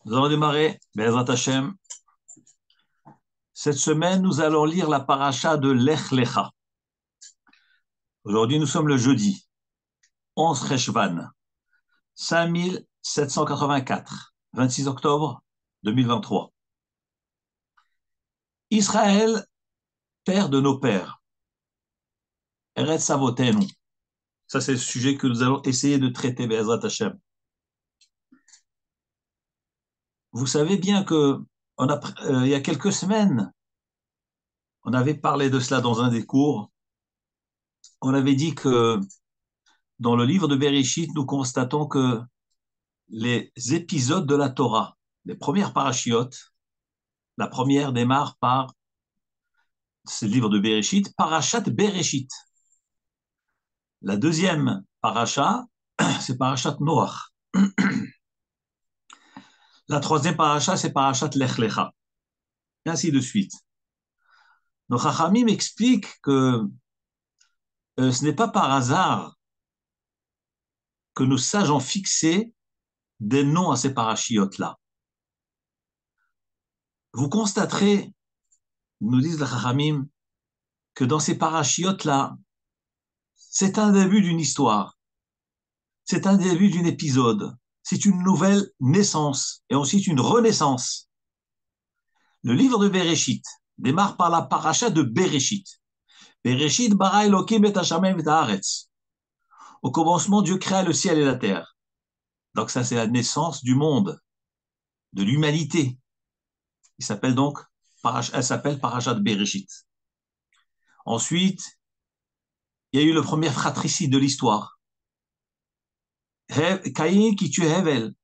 Nous allons démarrer, Be'ezrat Hashem. Cette semaine, nous allons lire la paracha de Lech Lecha. Aujourd'hui, nous sommes le jeudi 11 Cheshvan, 5784, 26 octobre 2023. Israël, père de nos pères, Eretz Avotenu. Ça, c'est le sujet que nous allons essayer de traiter, Be'ezrat Hashem. Vous savez bien que il y a quelques semaines, on avait parlé de cela dans un des cours. On avait dit que dans le livre de Bereshit, nous constatons que les épisodes de la Torah, les premières parachiotes, la première démarre par ce livre de Bereshit, Parashat Bereshit. La deuxième paracha, c'est Parashat Noach. La troisième paracha, c'est Parashat Lech Lecha. Et ainsi de suite. Nos Chachamim expliquent que ce n'est pas par hasard que nos sages ont fixé des noms à ces parachiotes-là. Vous constaterez, nous disent les Chachamim, que dans ces parachiotes-là, c'est un début d'une histoire, c'est un début d'un épisode, c'est une nouvelle naissance et ensuite une renaissance. Le livre de Bereshit démarre par la paracha de Bereshit. Bereshit bara Elokim et Hashamayim et haaretz. Au commencement, Dieu créa le ciel et la terre. Donc ça, c'est la naissance du monde, de l'humanité. Elle s'appelle Parashat Bereshit. Ensuite, il y a eu le premier fratricide de l'histoire. Caïn qui tue Hevel.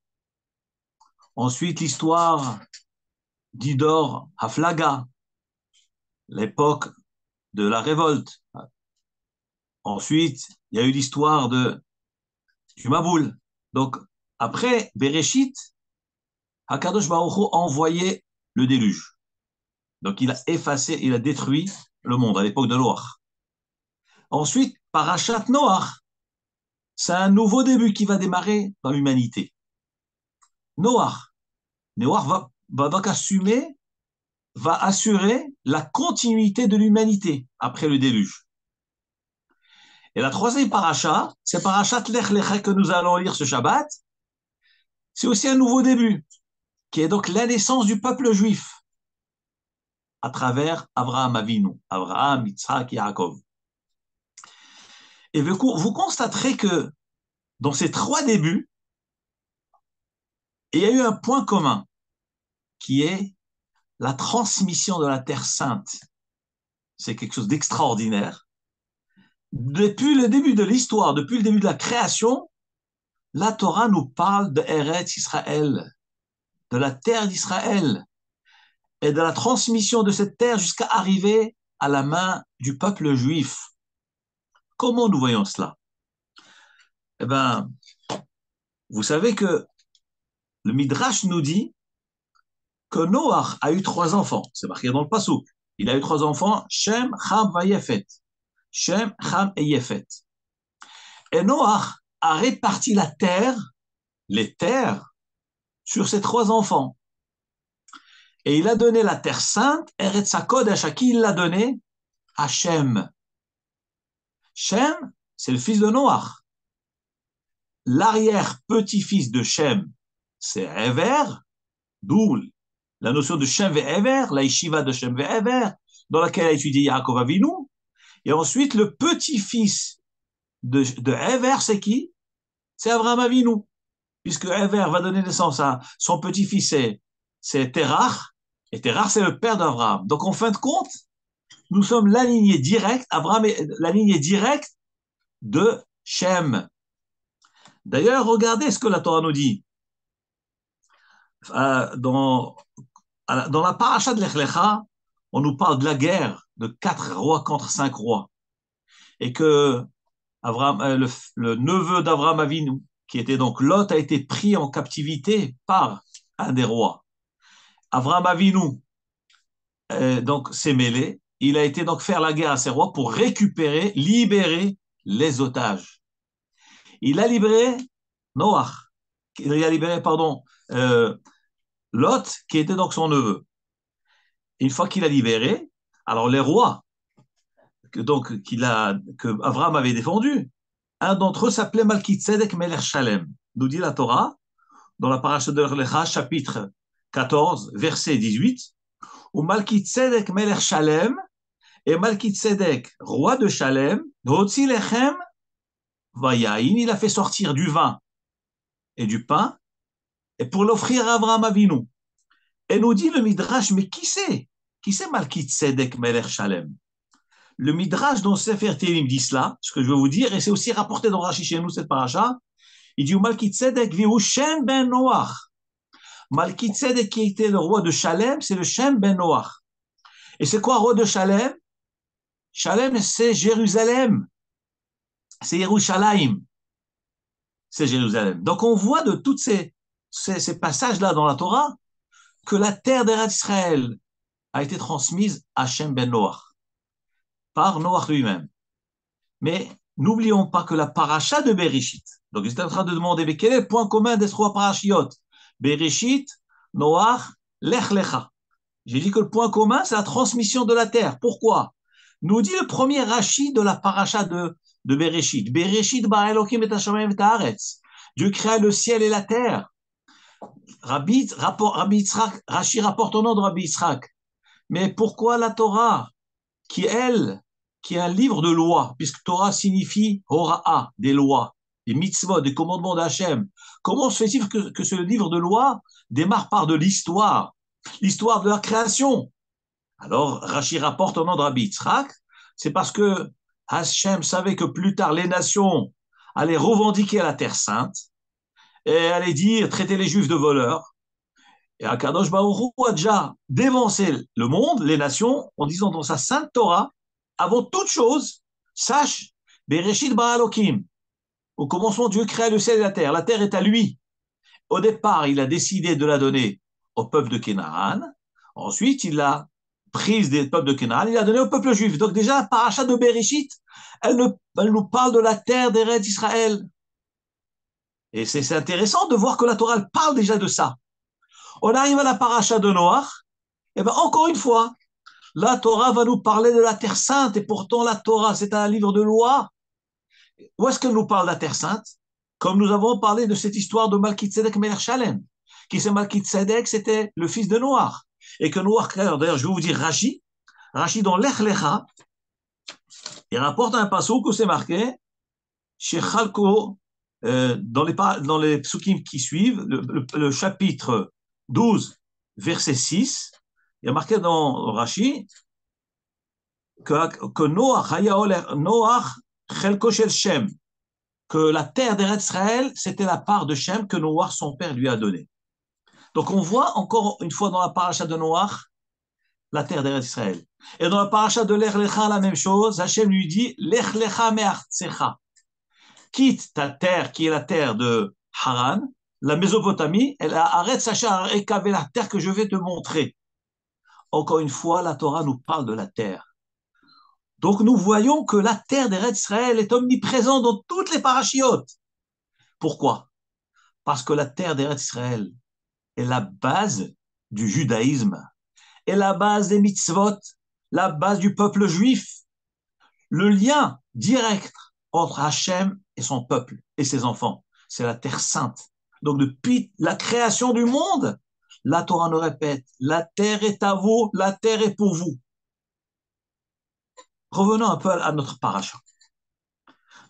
Ensuite, l'histoire d'Idor Haflaga, l'époque de la révolte. Ensuite, il y a eu l'histoire du Maboul. Donc, après Bereshit, Hakadosh Baruch Hu a envoyé le déluge. Donc, il a effacé, il a détruit le monde à l'époque de Noach. Ensuite, Parashat Noach, c'est un nouveau début qui va démarrer dans l'humanité. Noach va donc va assurer la continuité de l'humanité après le déluge. Et la troisième paracha, c'est Parashat Lech Lecha que nous allons lire ce Shabbat. C'est aussi un nouveau début, qui est donc la naissance du peuple juif à travers Abraham Avinu, Abraham, Yitzhak et Yaakov. Et vous constaterez que dans ces trois débuts, il y a eu un point commun, qui est la transmission de la Terre Sainte. C'est quelque chose d'extraordinaire. Depuis le début de l'histoire, depuis le début de la création, la Torah nous parle de Eretz Israël, de la terre d'Israël, et de la transmission de cette terre jusqu'à arriver à la main du peuple juif. Comment nous voyons cela? Eh bien, vous savez que le Midrash nous dit que Noach a eu trois enfants. C'est marqué dans le Passouk. Il a eu trois enfants, Shem, Ham et Yefet. Shem, Ham et Yefet. Et Noach a réparti la terre, les terres, sur ses trois enfants. Et il a donné la terre sainte, Eretz HaKodesh, à qui il l'a donné? À Shem. Shem, c'est le fils de Noach. L'arrière-petit-fils de Shem, c'est Ever, d'où la notion de Shem et Ever, la yeshiva de Shem et Ever, dans laquelle a étudié Yaakov Avinu. Et ensuite, le petit-fils de Ever, c'est qui? C'est Abraham Avinu. Puisque Ever va donner naissance à son petit-fils, c'est Terach, et Terach, c'est le père d'Abraham. Donc, en fin de compte, nous sommes la lignée directe, Abraham est la lignée directe de Shem. D'ailleurs, regardez ce que la Torah nous dit. Dans la paracha de Lech Lecha, on nous parle de la guerre de 4 rois contre 5 rois. Et que le neveu d'Abraham Avinu, qui était donc Lot, a été pris en captivité par un des rois. Abraham Avinu donc s'est mêlé. Il a été donc faire la guerre à ces rois pour libérer les otages. Il a libéré Noach. Il a libéré, Lot, qui était donc son neveu. Une fois qu'il a libéré, alors les rois que Abraham avait défendus, un d'entre eux s'appelait Malkitzedek Melech Shalem. Nous dit la Torah, dans la paracha de l'Echa, chapitre 14, verset 18, où Malkitzedek Melech Shalem et Malkitzedek, roi de Shalem, Votzi Lechem Vayain, il a fait sortir du vin et du pain et pour l'offrir à Abraham Avinu. Et nous dit le Midrash, mais qui c'est? Qui c'est Malkitzedek Melech Shalem? Le Midrash dans Sefer Tehillim dit cela, ce que je veux vous dire, et c'est aussi rapporté dans Rashi chez nous, cette paracha. Il dit Malkitzedek vihu Shem ben Noach. Malkitzedek qui était le roi de Shalem, c'est le Shem ben Noach. Et c'est quoi roi de Shalem? Shalem, c'est Jérusalem. C'est Yerushalayim. C'est Jérusalem. Donc on voit de tous ces passages-là dans la Torah que la terre d'Eretz Israël a été transmise à Shem ben Noach, par Noach lui-même. Mais n'oublions pas que la paracha de Bereshit, donc j'étais en train de demander, mais quel est le point commun des trois parachiotes? Bereshit, Noach, Lech Lecha. J'ai dit que le point commun, c'est la transmission de la terre. Pourquoi? Nous dit le premier Rashi de la paracha de Bereshit. Bereshit bara Elokim et Hashamayim et Haaretz. Dieu créa le ciel et la terre. Rabbi Yitzhak, Rashi rapporte au nom de Rabbi Yitzhak. Mais pourquoi la Torah, qui est un livre de loi, puisque Torah signifie Hora'a, des lois, des mitzvot, des commandements d'Hachem. Comment se fait-il que ce livre de loi démarre par de l'histoire de la création? Alors, Rashi rapporte au nom de Rabbi Yitzhak, c'est parce que Hachem savait que plus tard les nations allaient revendiquer la terre sainte et allaient dire, traiter les juifs de voleurs. Et Akadosh Baruch Hu a déjà dévancé le monde, les nations, en disant dans sa sainte Torah, avant toute chose, sache, Bereshit bara Elokim. Au commencement, Dieu créa le ciel et la terre. La terre est à lui. Au départ, il a décidé de la donner au peuple de Canaan. Ensuite, il l'a prise des peuples de Canaan, il l'a donnée au peuple juif. Donc déjà, la paracha de Bereshit, elle nous parle de la terre d'Eretz Israël. Et c'est intéressant de voir que la Torah elle parle déjà de ça. On arrive à la paracha de Noach, et bien encore une fois, la Torah va nous parler de la terre sainte, et pourtant la Torah, c'est un livre de loi. Où est-ce qu'elle nous parle de la terre sainte? Comme nous avons parlé de cette histoire de Malkitzedek Melech Shalem, qui c'est Malkitzedek, c'était le fils de Noach. Et que Noach, d'ailleurs, je vais vous dire Rashi dans Lech Lecha, il rapporte un passouk où c'est marqué, chez Chalko, dans les psukim qui suivent, le chapitre 12, verset 6, il y a marqué dans Rashi que Noach, Chelko Shel Shem, que la terre d'Eretz Israël, c'était la part de Shem que Noach, son père, lui a donnée. Donc on voit encore une fois dans la paracha de Noach, la terre d'Eretz Israël. Et dans la paracha de Lech Lecha, la même chose, Hachem lui dit, Lech Lecha me'artzecha. Quitte ta terre, qui est la terre de Haran, la Mésopotamie, elle a arrête Sacha Ekavé, la terre que je vais te montrer. Encore une fois, la Torah nous parle de la terre. Donc nous voyons que la terre d'Eretz Israël est omniprésente dans toutes les parachiotes. Pourquoi? Parce que la terre d'Eretz Israël est la base du judaïsme, est la base des mitzvot, la base du peuple juif, le lien direct entre Hachem et son peuple et ses enfants. C'est la terre sainte. Donc depuis la création du monde, la Torah nous répète, la terre est à vous, la terre est pour vous. Revenons un peu à notre paracha.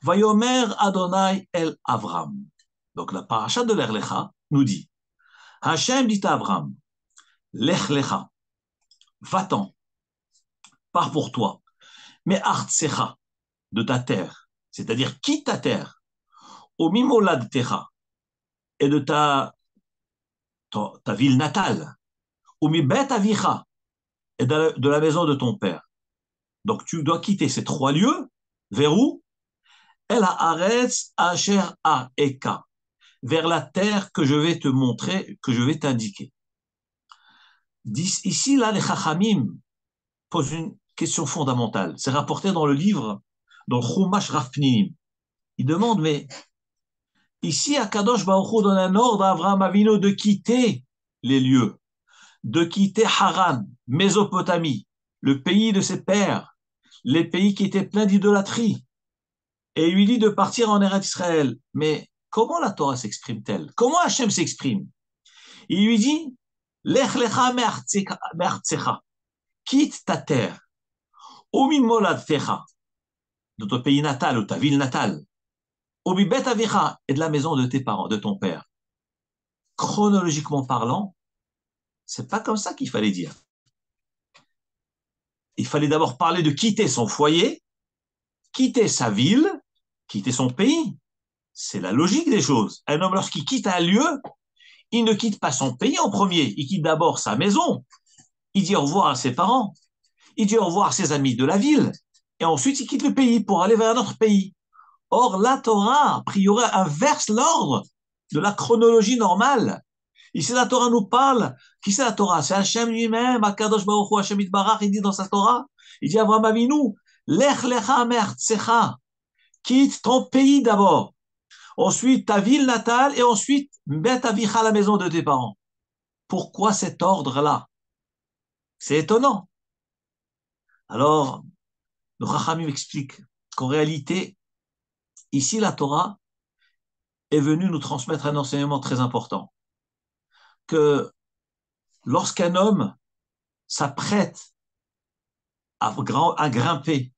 Vayomer Adonai el Avram. Donc la paracha de l'Ech Lecha nous dit, Hachem dit à Avram, Lech Lecha, va-t'en, pars pour toi, mais Artsecha, de ta terre, c'est-à-dire quitte ta terre, au Mimolad Techa, et de ta ville natale, au Mibet Avicha, et de la maison de ton père. Donc tu dois quitter ces trois lieux, vers où? El Haaretz Asher Ha'eka, vers la terre que je vais te montrer, que je vais t'indiquer. Ici, là, les Chachamim posent une question fondamentale. C'est rapporté dans le livre, dans le Chumash Rav Pninim. Il demande, mais ici, Akadosh Baruch Hu donne un ordre à Avraham Avinu de quitter les lieux, de quitter Haran, Mésopotamie, le pays de ses pères, les pays qui étaient pleins d'idolâtrie, et il lui dit de partir en Eretz Israël. Mais comment la Torah s'exprime-t-elle? Comment Hachem s'exprime? Il lui dit, Lech lecha me'artzecha, quitte ta terre, omi moladtecha, de ton pays natal ou ta ville natale, omi bet avicha, et de la maison de tes parents, de ton père. Chronologiquement parlant, c'est pas comme ça qu'il fallait dire. Il fallait d'abord parler de quitter son foyer, quitter sa ville, quitter son pays. C'est la logique des choses. Un homme, lorsqu'il quitte un lieu, il ne quitte pas son pays en premier, il quitte d'abord sa maison. Il dit au revoir à ses parents, il dit au revoir à ses amis de la ville, et ensuite il quitte le pays pour aller vers un autre pays. Or, la Torah, a priori, inverse l'ordre de la chronologie normale. Ici, la Torah nous parle. Qui c'est la Torah? C'est Hachem lui-même, Akadosh Baruch Hu, Hachem Itbarach, il dit dans sa Torah, il dit à Avraham Avinu, Lech lecha me'artzecha, quitte ton pays d'abord, ensuite ta ville natale, et ensuite Bet Avicha, la maison de tes parents. Pourquoi cet ordre-là? C'est étonnant. Alors, le Chachamim explique qu'en réalité, ici, la Torah est venue nous transmettre un enseignement très important. Que lorsqu'un homme s'apprête à grimper,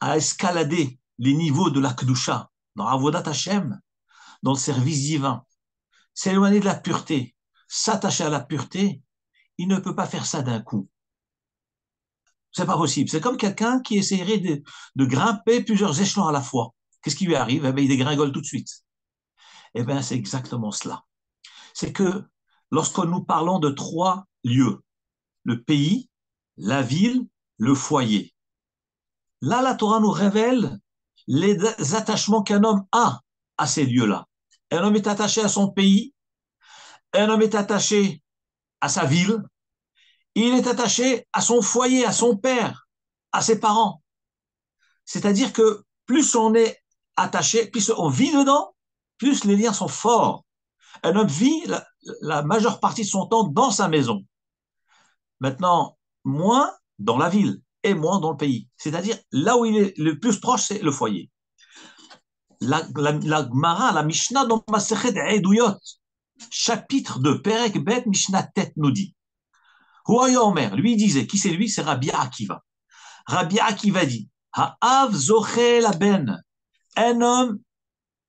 à escalader les niveaux de la Kedusha, dans Avodat Hashem, dans le service divin, s'éloigner de la pureté, s'attacher à la pureté, il ne peut pas faire ça d'un coup. C'est pas possible. C'est comme quelqu'un qui essaierait de grimper plusieurs échelons à la fois. Qu'est-ce qui lui arrive? Eh bien, il dégringole tout de suite. Eh bien, c'est exactement cela. C'est que lorsque nous parlons de trois lieux, le pays, la ville, le foyer, là, la Torah nous révèle les attachements qu'un homme a à ces lieux-là. Un homme est attaché à son pays, un homme est attaché à sa ville, il est attaché à son foyer, à son père, à ses parents. C'est-à-dire que plus on est attaché, plus on vit dedans, plus les liens sont forts. Un homme vit la majeure partie de son temps dans sa maison. Maintenant, moins dans la ville et moins dans le pays. C'est-à-dire, là où il est le plus proche, c'est le foyer. La Gemara, la Mishnah dans Masechet Eiduyot, chapitre 2, Perek Bet Mishnah Tet nous dit, Huaya Omer, lui disait, qui c'est lui? C'est Rabbi Akiva. Rabbi Akiva dit, Ha'av zoché la ben, un homme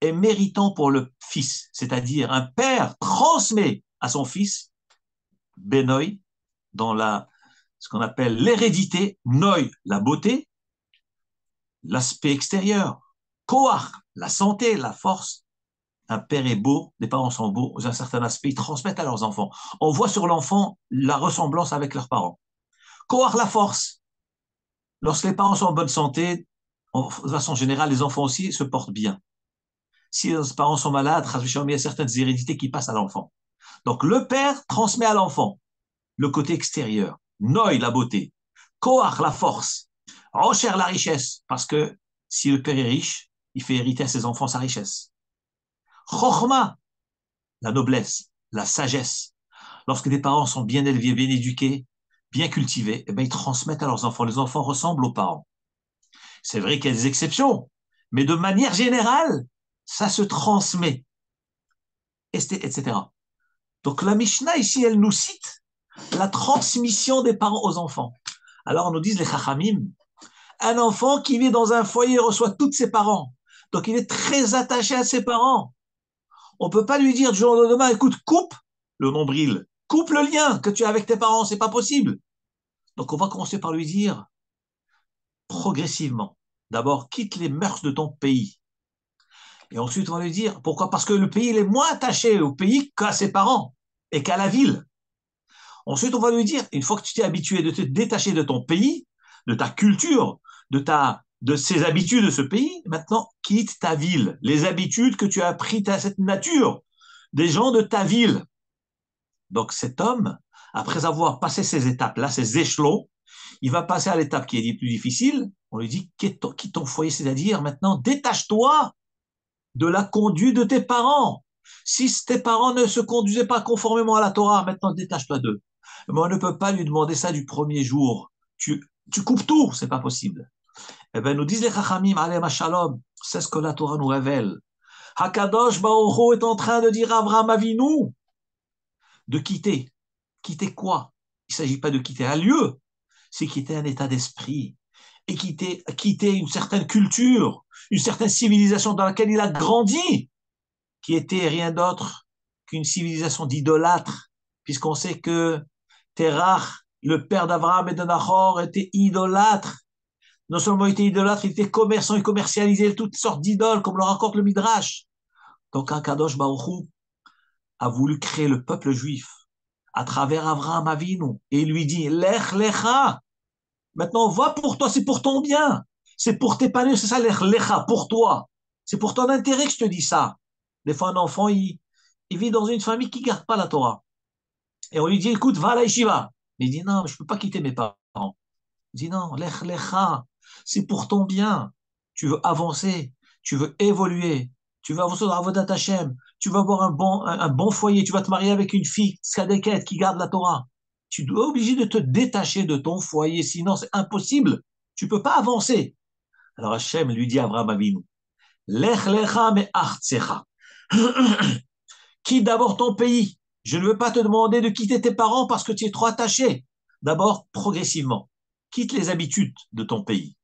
est méritant pour le fils, c'est-à-dire un père transmet à son fils, Benoï, dans ce qu'on appelle l'hérédité, Noi, la beauté, l'aspect extérieur, Koach, la santé, la force. Un père est beau, les parents sont beaux, dans un certain aspect, ils transmettent à leurs enfants. On voit sur l'enfant la ressemblance avec leurs parents. Koach, la force. Lorsque les parents sont en bonne santé, de façon générale, les enfants aussi se portent bien. Si les parents sont malades, il y a certaines hérédités qui passent à l'enfant. Donc le père transmet à l'enfant le côté extérieur. Noi, la beauté. Koach, la force. Rocher, la richesse. Parce que si le père est riche, il fait hériter à ses enfants sa richesse. Chochma, la noblesse, la sagesse. Lorsque des parents sont bien élevés, bien éduqués, bien cultivés, eh bien, ils transmettent à leurs enfants. Les enfants ressemblent aux parents. C'est vrai qu'il y a des exceptions, mais de manière générale, ça se transmet, etc. Donc la Mishnah ici, elle nous cite la transmission des parents aux enfants. Alors on nous dit les Chachamim, un enfant qui vit dans un foyer reçoit tous ses parents. Donc il est très attaché à ses parents. On ne peut pas lui dire du jour au lendemain, écoute, coupe le nombril, coupe le lien que tu as avec tes parents, c'est pas possible. Donc on va commencer par lui dire progressivement, d'abord quitte les mœurs de ton pays. Et ensuite on va lui dire, pourquoi? Parce que le pays il est moins attaché au pays qu'à ses parents et qu'à la ville. Ensuite on va lui dire, une fois que tu t'es habitué de te détacher de ton pays, de ta culture, de ses habitudes de ce pays, maintenant quitte ta ville, les habitudes que tu as apprises à cette nature, des gens de ta ville. Donc cet homme, après avoir passé ces étapes-là, ces échelons, il va passer à l'étape qui est plus difficile. On lui dit quitte ton foyer, c'est-à-dire maintenant détache-toi de la conduite de tes parents. Si tes parents ne se conduisaient pas conformément à la Torah, maintenant détache-toi d'eux. Mais on ne peut pas lui demander ça du premier jour. Tu coupes tout, c'est pas possible. Eh bien, nous disent les Chachamim, Alem Shalom, c'est ce que la Torah nous révèle. Hakadosh Baruch Hu est en train de dire à Avraham Avinu de quitter. Quitter quoi? Il ne s'agit pas de quitter un lieu, c'est quitter un état d'esprit et quitter une certaine culture, une certaine civilisation dans laquelle il a grandi, qui était rien d'autre qu'une civilisation d'idolâtres, puisqu'on sait que Terach, le père d'Abraham et de Nahor, était idolâtre. Non seulement il était idolâtre, il était commerçant, il commercialisait toutes sortes d'idoles, comme le raconte le Midrash. Donc, Kadosh Baruch Hu a voulu créer le peuple juif à travers Avraham Avinu et il lui dit Lech Lecha. Maintenant, va pour toi, c'est pour ton bien, c'est pour t'épanouir, c'est ça Lech Lecha, pour toi. C'est pour ton intérêt que je te dis ça. Des fois, un enfant, il vit dans une famille qui ne garde pas la Torah. Et on lui dit écoute, va à la yeshiva. Il dit non, je ne peux pas quitter mes parents. Il dit non, Lech Lecha, c'est pour ton bien. Tu veux avancer, tu veux évoluer, tu veux avancer dans Avodat Hashem, tu veux avoir un bon foyer, tu vas te marier avec une fille, tzadéket, qui garde la Torah. Tu dois obligé de te détacher de ton foyer, sinon c'est impossible. Tu ne peux pas avancer. Alors Hashem lui dit à Abraham Avinu, Lech Lecha me artsecha. Quitte d'abord ton pays. Je ne veux pas te demander de quitter tes parents parce que tu es trop attaché. D'abord, progressivement. Quitte les habitudes de ton pays.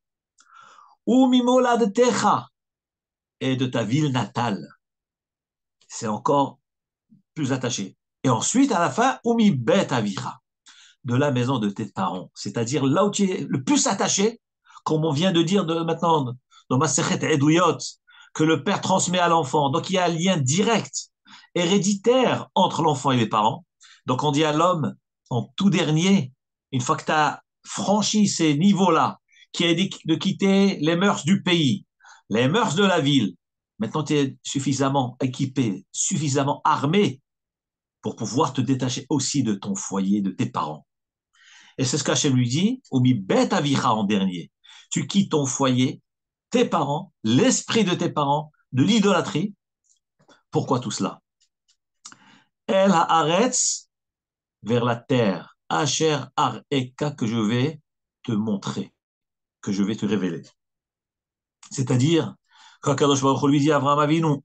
Ou mimoladetecha, et de ta ville natale. C'est encore plus attaché. Et ensuite, à la fin, umi bet avira, de la maison de tes parents. C'est-à-dire là où tu es le plus attaché, comme on vient de dire maintenant dans Masechet Eduyot, que le père transmet à l'enfant. Donc il y a un lien direct, héréditaire entre l'enfant et les parents. Donc on dit à l'homme, en tout dernier, une fois que tu as franchi ces niveaux-là, qui est de quitter les mœurs du pays, les mœurs de la ville, maintenant tu es suffisamment équipé, suffisamment armé pour pouvoir te détacher aussi de ton foyer, de tes parents. Et c'est ce qu'Hachem lui dit, Omi bet avicha en dernier. Tu quittes ton foyer, tes parents, l'esprit de tes parents, de l'idolâtrie. Pourquoi tout cela? El haaretz, vers la terre, Asher ar eka, que je vais te montrer, que je vais te révéler. C'est-à-dire, quand Kadosh Baruch Hu lui dit à Avraham Avinu,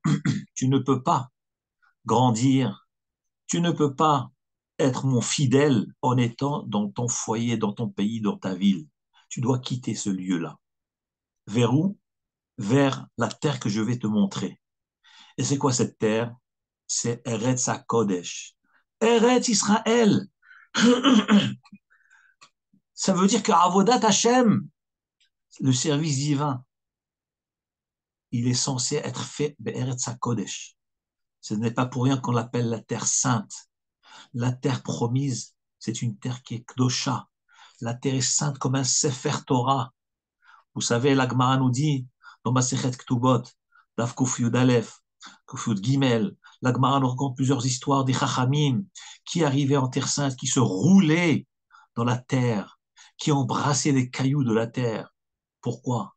tu ne peux pas grandir, tu ne peux pas être mon fidèle en étant dans ton foyer, dans ton pays, dans ta ville. Tu dois quitter ce lieu-là. Vers où? Vers la terre que je vais te montrer. Et c'est quoi cette terre? C'est Eretz HaKodesh. Eretz Israël. Ça veut dire que Avodat Hashem, le service divin, il est censé être fait Eretz HaKodesh. Ce n'est pas pour rien qu'on l'appelle la terre sainte. La terre promise, c'est une terre qui est Kdosha. La terre est sainte comme un Sefer Torah. Vous savez, la Gemara nous dit, dans Masechet Ktubot, Daf Kuf Yud Aleph, Kuf Yud Gimel, la Gemara nous raconte plusieurs histoires des Chachamim qui arrivaient en terre sainte, qui se roulaient dans la terre, qui embrassaient les cailloux de la terre. Pourquoi?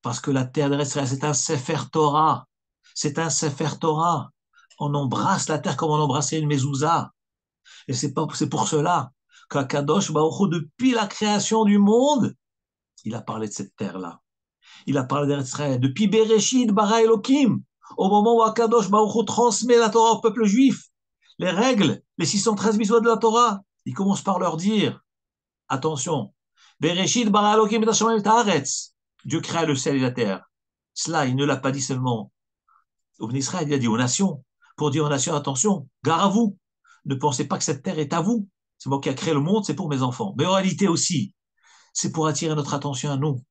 Parce que la terre d'Eretz Israël, c'est un Sefer Torah. C'est un Sefer Torah. On embrasse la terre comme on embrassait une mezouza. Et c'est pour cela qu'Akadosh Baruch Hu, depuis la création du monde, il a parlé de cette terre-là. Il a parlé d'Eretz Israël. Depuis Bereshit, Bara Elohim, au moment où Akadosh Baruch Hu transmet la Torah au peuple juif, les règles, les 613 mitzvot de la Torah, il commence par leur dire, attention, Bereshit, Bara Elohim, et Hashem et Haaretz. Dieu créa le ciel et la terre. Cela, il ne l'a pas dit seulement au Israël, il a dit aux nations, pour dire aux nations, attention, gare à vous, ne pensez pas que cette terre est à vous. C'est moi qui ai créé le monde, c'est pour mes enfants. Mais en réalité aussi, c'est pour attirer notre attention à nous,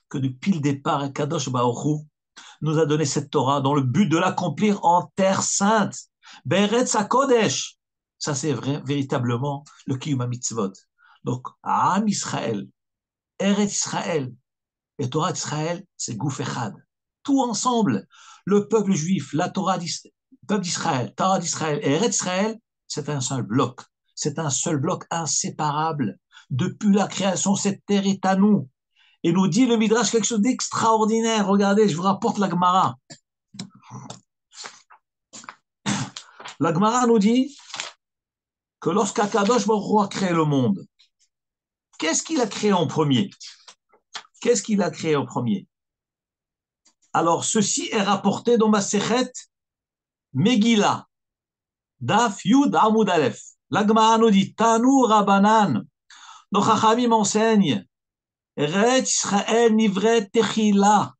que depuis le départ, Kadosh Baruch Hu nous a donné cette Torah dans le but de l'accomplir en terre sainte. Beretz HaKodesh. Ça, c'est véritablement le Kiyum HaMitzvot. Donc, Am Israël, Eretz Israël et Torah d'Israël, c'est Gouf Echad. Tout ensemble, le peuple juif, la Torah d'Israël, le peuple d'Israël, Torah d'Israël et Eretz Israël, c'est un seul bloc. C'est un seul bloc inséparable. Depuis la création, cette terre est à nous. Et nous dit le Midrash quelque chose d'extraordinaire. Regardez, je vous rapporte la Gemara. La Gemara nous dit que lorsqu'Akadosh Baruch Hu a créé le monde, qu'est-ce qu'il a créé en premier? Qu'est-ce qu'il a créé en premier? Alors, ceci est rapporté dans ma Sechet Megillah, Daf Yud Amud Aleph. La Gemara nous dit, Tanu Rabanan, nos Chachamim enseignent, Eretz Israël Nivret Techila,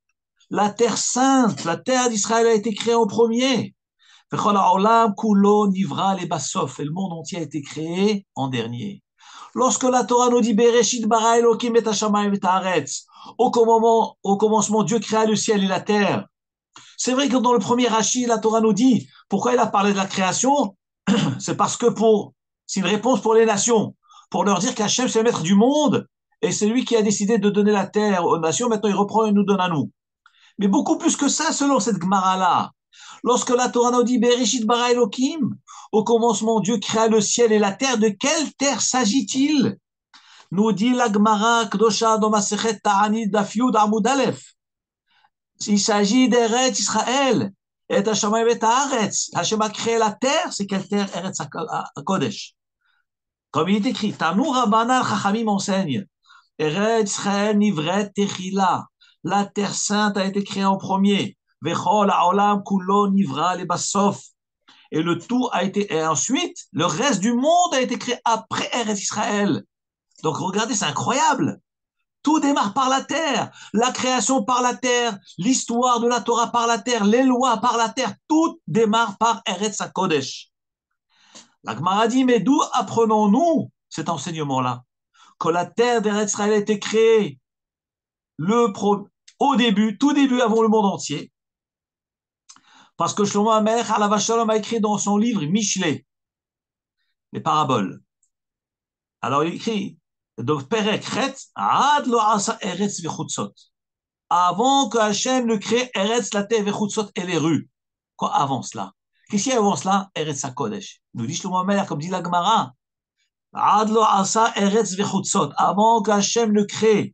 la terre sainte, la terre d'Israël a été créée en premier. Vechol ha'olam kulo nivra lebasof, et le monde entier a été créé en dernier. Lorsque la Torah nous dit Bereshit bara Elokim et hashamayim et haaretz, au commencement, Dieu créa le ciel et la terre. C'est vrai que dans le premier Rashi, la Torah nous dit, pourquoi il a parlé de la création? C'est parce que c'est une réponse pour les nations, pour leur dire qu'Hachem c'est le maître du monde, et c'est lui qui a décidé de donner la terre aux nations, maintenant il reprend et nous donne à nous. Mais beaucoup plus que ça, selon cette Gemara-là. Lorsque la Torah nous dit Bereshit bara Elokim, au commencement, Dieu créa le ciel et la terre. De quelle terre s'agit-il? Nous dit la Gemara Kdosha dans Masechet Ta'anit Daf Yud Amud Aleph. Il s'agit d'Eretz Israël. Et Hashamayim et Haaretz. Hashem a créé la terre. C'est quelle terre? Eretz HaKodesh. Comme il est écrit, Tanu Rabbanan Chachamim enseigne. Eretz Israël Nivret Techila. La terre sainte a été créée en premier. Vechol ha'olam kulo nivra lebasof. Et le tout a été, et ensuite, le reste du monde a été créé après Eretz Israël. Donc regardez, c'est incroyable. Tout démarre par la terre. La création par la terre, l'histoire de la Torah par la terre, les lois par la terre, tout démarre par Eretz HaKodesh. La Gemara dit, mais d'où apprenons-nous cet enseignement-là? Que la terre d'Eretz Israël a été créée au début, tout début avant le monde entier. Parce que Shlomo HaMelech alav shalom a écrit dans son livre Mishlei, les paraboles. Alors il écrit, donc Perek Chet, Ad lo asa Eretz vechutzot. Avant que Hachem ne crée Eretz, la terre vechutzot et les rues. Quoi avant cela? Qu'est-ce qu'il y a avant cela? Eretz HaKodesh. Nous dit Shlomo HaMelech, comme dit la Gemara, Ad lo asa Eretz vechutzot. Avant que Hachem ne crée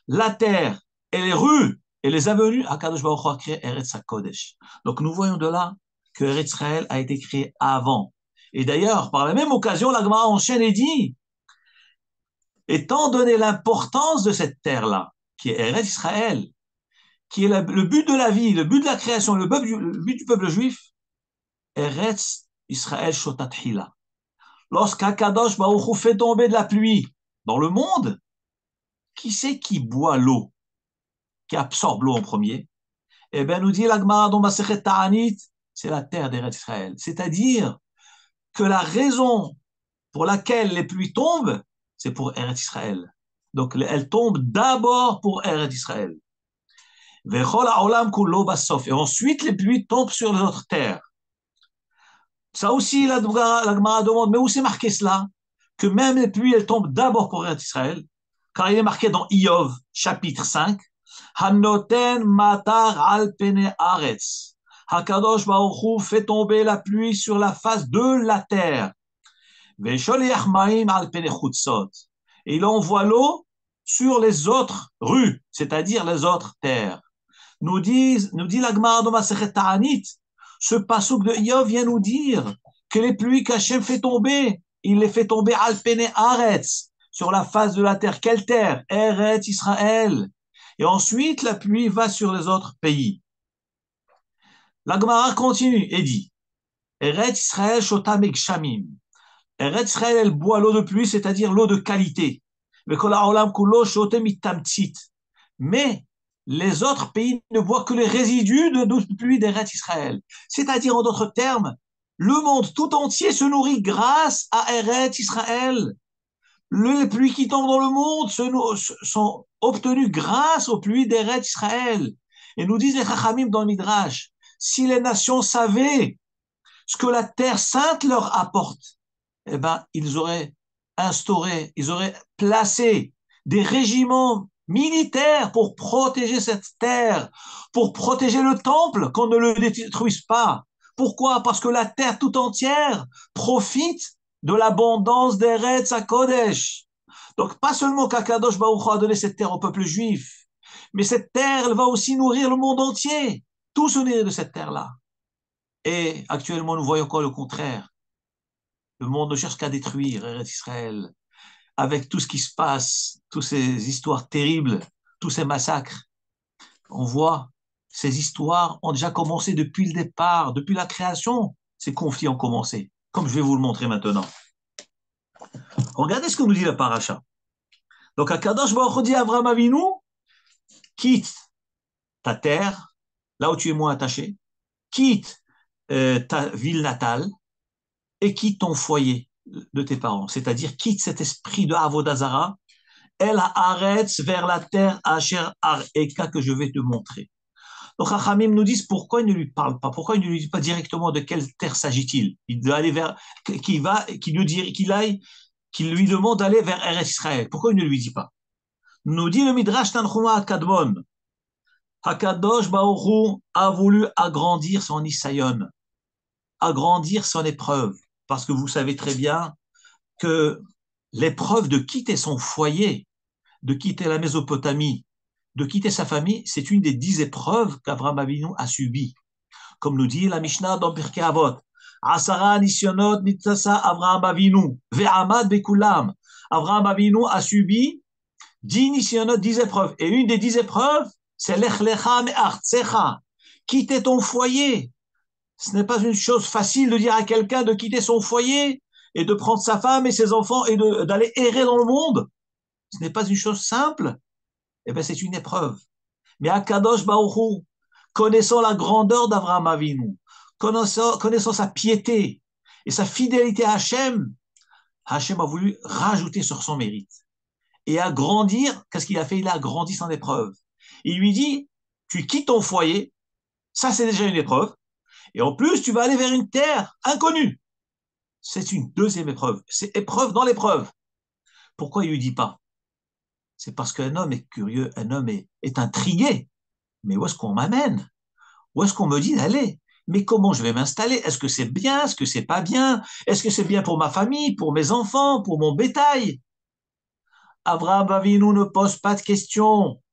la terre et les rues et les avenues, Akadosh Baruch Hu a créé Eretz HaKodesh. Donc nous voyons de là que Eretz Israël a été créé avant. Et d'ailleurs, par la même occasion, la Gemara enchaîne et dit, étant donné l'importance de cette terre-là, qui est Eretz Israël, qui est le but de la vie, le but de la création, le but du peuple juif, Eretz Israël Shotat Hila. Lorsqu'Akadosh Baruch Hu fait tomber de la pluie dans le monde, qui c'est qui boit l'eau, qui absorbe l'eau en premier? Eh bien, nous dit la Gemara dans Masechet Ta'anit, c'est la terre d'Eretz Israël. C'est-à-dire que la raison pour laquelle les pluies tombent, c'est pour Eretz Israël. Donc, elles tombent d'abord pour Eretz Israël. Vechol ha'olam kulo basof. Et ensuite, les pluies tombent sur les autres terres. Ça aussi, la Gemara demande, mais où c'est marqué cela? Que même les pluies, elles tombent d'abord pour Eretz Israël. Car il est marqué dans Iyov, chapitre 5, Hanoten matar al pene aretz. Hakadosh Baruch Hu fait tomber la pluie sur la face de la terre. Vesholiach ma'im al pene chutzot. Et il envoie l'eau sur les autres rues, c'est-à-dire les autres terres. Nous dit la Gemara dans Masechet Ta'anit, ce pasuk de Iyov vient nous dire que les pluies qu'Hachem fait tomber, il les fait tomber al pene aretz, sur la face de la terre. Quelle terre? Eretz Israël. Et ensuite, la pluie va sur les autres pays. La Gemara continue et dit, Eretz Israël shotam egshamim. Eretz Israël, elle boit l'eau de pluie, c'est-à-dire l'eau de qualité. Mais les autres pays ne boivent que les résidus de l'eau de pluie d'Eretz Israël. C'est-à-dire, en d'autres termes, le monde tout entier se nourrit grâce à Eretz Israël. Les pluies qui tombent dans le monde sont obtenues grâce aux pluies d'Eretz Israël. Et nous disent les Chachamim dans le Midrash, si les nations savaient ce que la terre sainte leur apporte, eh ben, ils auraient placé des régiments militaires pour protéger cette terre, pour protéger le temple, qu'on ne le détruise pas. Pourquoi? Parce que la terre tout entière profite de l'abondance d'Eretz HaKodesh. Donc, pas seulement qu'Akadosh Baruch Hu a donné cette terre au peuple juif, mais cette terre, elle va aussi nourrir le monde entier. Tout se nourrit de cette terre-là. Et actuellement, nous voyons encore le contraire. Le monde ne cherche qu'à détruire Israël. Avec tout ce qui se passe, toutes ces histoires terribles, tous ces massacres, on voit ces histoires ont déjà commencé depuis le départ, depuis la création. Ces conflits ont commencé, comme je vais vous le montrer maintenant. Regardez ce que nous dit la paracha. Donc, Akadosh Baruch Hu dit à Abraham Avinu, quitte ta terre, là où tu es moins attaché, quitte ta ville natale et quitte ton foyer de tes parents. C'est-à-dire, quitte cet esprit de Avodazara, El Haaretz vers la terre Asher Areka que je vais te montrer. Donc, Chachamim nous disent pourquoi il ne lui parle pas, pourquoi il ne lui dit pas directement de quelle terre s'agit-il. Il doit aller vers, qu'il lui demande d'aller vers Eretz Israël. Pourquoi il ne lui dit pas? Nous dit le Midrash Tanchuma Akadmon. Hakadosh Baruch Hu a voulu agrandir son Isayon, agrandir son épreuve, parce que vous savez très bien que l'épreuve de quitter son foyer, de quitter la Mésopotamie, de quitter sa famille, c'est une des 10 épreuves qu'Abraham Avinu a subies. Comme nous dit la Mishnah dans Pirkei Avot, Asara nisyonot nitzasa Abraham Avinu, ve'amad bekulam. Abraham Avinu a subi 10 nisyonot, 10 épreuves. Et une des 10 épreuves, c'est lech lecha me'artsecha. Quitter ton foyer. Ce n'est pas une chose facile de dire à quelqu'un de quitter son foyer et de prendre sa femme et ses enfants et d'aller errer dans le monde. Ce n'est pas une chose simple. Eh bien, c'est une épreuve. Mais Akadosh Baruch Hu, connaissant la grandeur d'Abraham Avinu, connaissant sa piété et sa fidélité à Hachem, Hachem a voulu rajouter sur son mérite. Et agrandir, qu'est-ce qu'il a fait? Il a agrandi son épreuve. Il lui dit, tu quittes ton foyer, ça c'est déjà une épreuve, et en plus tu vas aller vers une terre inconnue. C'est une deuxième épreuve, c'est épreuve dans l'épreuve. Pourquoi il lui dit pas? C'est parce qu'un homme est curieux, un homme est intrigué. Mais où est-ce qu'on m'amène? Où est-ce qu'on me dit d'aller? Mais comment je vais m'installer? Est-ce que c'est bien? Est-ce que c'est pas bien? Est-ce que c'est bien pour ma famille, pour mes enfants, pour mon bétail? Abraham Avinu ne pose pas de questions.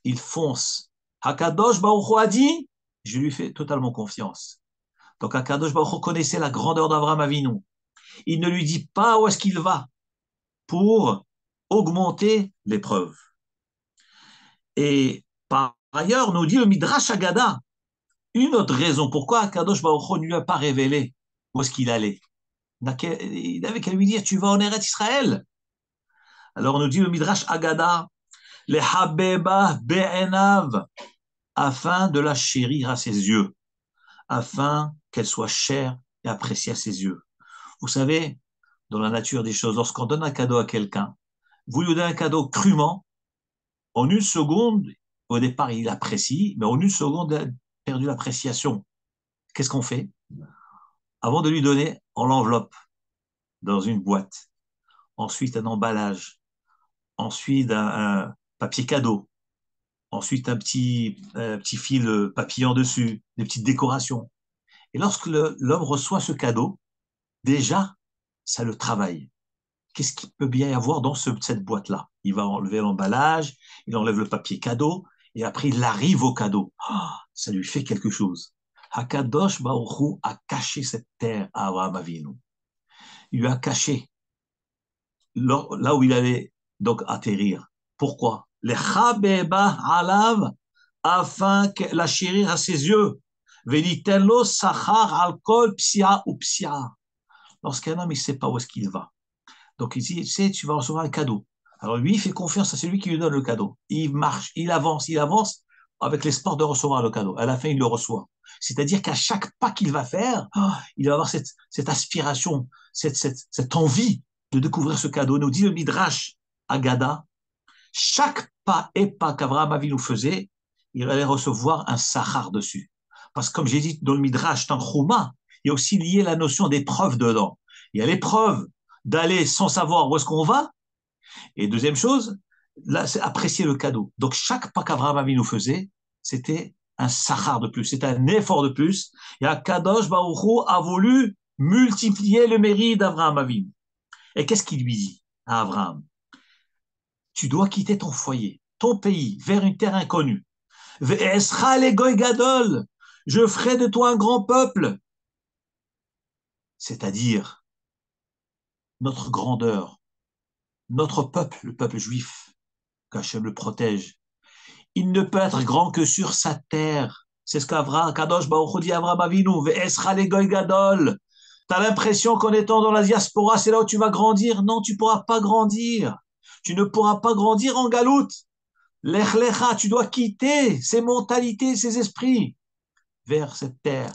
Il fonce. Hakadosh Baruch Hu a dit, je lui fais totalement confiance. Donc Hakadosh Baruch Hu connaissait la grandeur d'Abraham Avinu. Il ne lui dit pas où est-ce qu'il va pour augmenter l'épreuve. Et par ailleurs, nous dit le Midrash Agada, une autre raison pourquoi Akadosh Baruch Hu ne lui a pas révélé où est-ce qu'il allait. Il n'avait qu'à lui dire, tu vas en Eretz Israël. Alors on nous dit le Midrash Agada, le Habeba Be'enav, afin de la chérir à ses yeux, afin qu'elle soit chère et appréciée à ses yeux. Vous savez, dans la nature des choses, lorsqu'on donne un cadeau à quelqu'un, vous lui donnez un cadeau crûment, en une seconde, au départ il apprécie, mais en une seconde il a perdu l'appréciation. Qu'est-ce qu'on fait? Avant de lui donner, on l'enveloppe dans une boîte, ensuite un emballage, ensuite un papier cadeau, ensuite un petit fil papillon dessus, des petites décorations. Et lorsque l'homme reçoit ce cadeau, déjà, ça le travaille. Qu'est-ce qu'il peut bien y avoir dans cette boîte-là? Il va enlever l'emballage, il enlève le papier cadeau, et après il arrive au cadeau. Oh, ça lui fait quelque chose. Hakadosh Baruch Hu a caché cette terre à Abraham Avinu. Il lui a caché là où il allait donc atterrir. Pourquoi? Les chabeba alav, afin que la chérir à ses yeux. Velitello sachar alcool psia ou psia. Lorsqu'un homme, il ne sait pas où est-ce qu'il va. Donc il dit, tu sais, tu vas recevoir un cadeau. Alors lui, il fait confiance à celui qui lui donne le cadeau. Il marche, il avance avec l'espoir de recevoir le cadeau. À la fin, il le reçoit. C'est-à-dire qu'à chaque pas qu'il va faire, il va avoir cette aspiration, cette envie de découvrir ce cadeau. Nous dit le Midrash Agada, chaque pas et pas qu'Abraham Avinu faisait, il allait recevoir un sahar dessus. Parce que comme j'ai dit dans le Midrash Tanchuma, il y a aussi lié la notion d'épreuve dedans. Il y a l'épreuve d'aller sans savoir où est-ce qu'on va. Et deuxième chose, là, c'est apprécier le cadeau. Donc, chaque pas qu'Abraham Avinu faisait, c'était un sahar de plus, c'était un effort de plus. Et Akadosh Baruch Hu a voulu multiplier le mérite d'Abraham Avinu. Et qu'est-ce qu'il lui dit à Abraham? Tu dois quitter ton foyer, ton pays, vers une terre inconnue. Ve'escha le goy gadol. Je ferai de toi un grand peuple, c'est-à-dire notre grandeur, notre peuple, le peuple juif, qu'Hachem le protège. Il ne peut être grand que sur sa terre. C'est ce qu'Avra, Kadosh Baruch Hu dit à Avraham Avinu, Ve'esra le goy gadol. T'as l'impression qu'en étant dans la diaspora, c'est là où tu vas grandir. Non, tu pourras pas grandir. Tu ne pourras pas grandir en galoute. Lech lecha, tu dois quitter ces mentalités, ces esprits vers cette terre.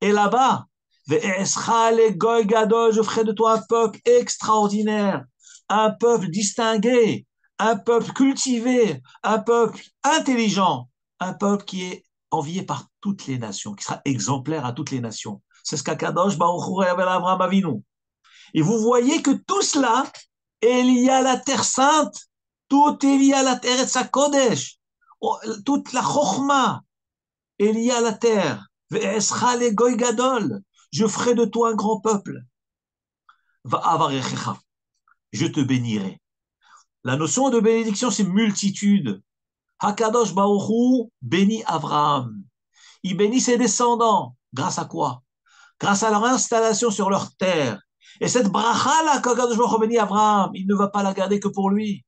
Et là-bas, Ve'esra le goy gadol, je ferai de toi un peuple extraordinaire, un peuple distingué, un peuple cultivé, un peuple intelligent, un peuple qui est envié par toutes les nations, qui sera exemplaire à toutes les nations. C'est ce qu'Akadosh Baruch Hu révèle à Avraham Avinu. Et vous voyez que tout cela est lié à la Terre Sainte, tout est lié à la Terre et sa Kodesh, toute la Chokhmah est liée à la terre. Ve'escha le goy gadol, je ferai de toi un grand peuple. Va'avarechecha, je te bénirai. La notion de bénédiction, c'est multitude. Hakadosh Baruch Hu bénit Abraham. Il bénit ses descendants. Grâce à quoi? Grâce à leur installation sur leur terre. Et cette bracha-là, qu'Hakadosh Baruch Hu bénit Abraham, il ne va pas la garder que pour lui.